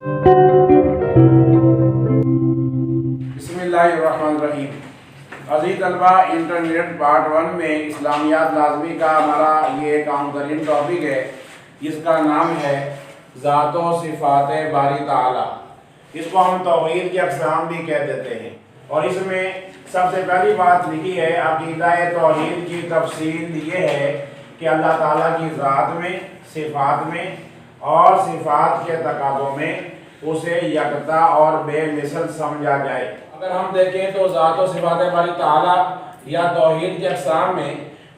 بسم اللہ الرحمن الرحیم۔ عزیز طلبہ، انٹرمیڈیٹ پارٹ 1 میں اسلامیات لازمی کا ہمارا یہ ایک عام ترین ٹاپک ہے، جس کا نام ہے ذات و صفات باری تعالیٰ۔ اس کو ہم توحید کی اقسام بھی کہہ دیتے ہیں، اور اس میں سب سے پہلی بات لکھی ہے عقیدہ توحید کی تفصیل یہ ہے کہ اللہ تعالیٰ کی ذات میں، صفات میں اور صفات کے تقاضوں میں اسے یکتا اور بے مثل سمجھا جائے۔ اگر ہم دیکھیں تو ذات و صفات باری تعالیٰ یا توحید کے اقسام میں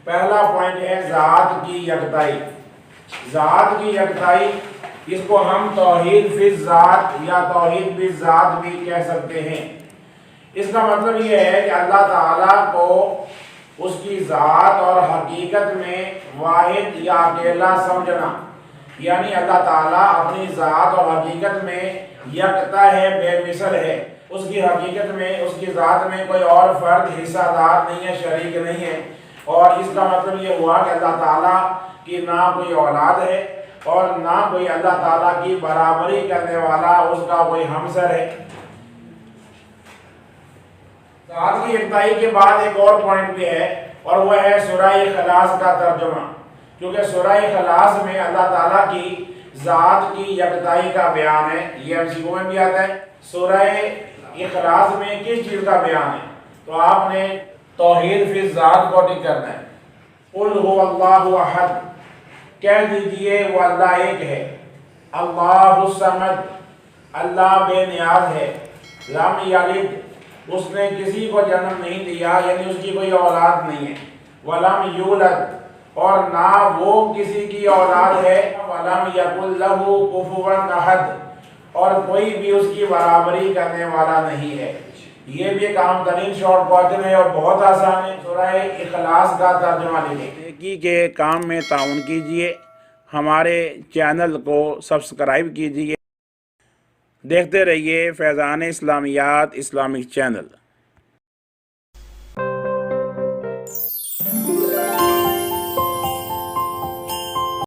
پہلا پوائنٹ ہے ذات کی یکتائی۔ ذات کی یکتائی، اس کو ہم توحید فی الذات یا توحید بالذات بھی کہہ سکتے ہیں۔ اس کا مطلب یہ ہے کہ اللہ تعالیٰ کو اس کی ذات اور حقیقت میں واحد یا اکیلا سمجھنا، یعنی اللہ تعالیٰ اپنی ذات اور حقیقت میں یکتا ہے، بے مثل ہے۔ اس کی حقیقت میں، اس کی ذات میں کوئی اور فرد حصہ دار نہیں ہے، شریک نہیں ہے۔ اور اس کا مطلب یہ ہوا کہ اللہ تعالیٰ کی نہ کوئی اولاد ہے اور نہ کوئی اللہ تعالیٰ کی برابری کرنے والا اس کا کوئی ہمسر ہے۔ ذات کی یکتائی کے بعد ایک اور پوائنٹ بھی ہے، اور وہ ہے سورہ اخلاص کا ترجمہ، کیونکہ سورہ اخلاص میں اللہ تعالیٰ کی ذات کی یکتائی کا بیان ہے۔ یہ MCQ میں بھی آتا ہے، سورہ اخلاص میں کس چیز کا بیان ہے؟ تو آپ نے توحید فی الذات کو ٹک کرنا ہے۔ قل هو اللہ احد، کہہ دیجئے وہ اللہ ایک ہے۔ اللہ الصمد، اللہ بے نیاز ہے۔ لم یلد، اس نے کسی کو جنم نہیں دیا، یعنی اس کی کوئی اولاد نہیں ہے۔ ولم یولد، اور نہ وہ کسی کی اولاد ہے۔ ولم یکن لہ کفوا احد، اور کوئی بھی اس کی برابری کرنے والا نہیں ہے۔ یہ بھی ایک عام ترین شارٹ کوسچن ہے اور بہت آسان ہے۔ سورہ اخلاص کا ترجمہ لکھیں۔ نیکی کے کام میں تعاون کیجئے، ہمارے چینل کو سبسکرائب کیجئے، دیکھتے رہیے فیضان اسلامیات اسلامک چینل۔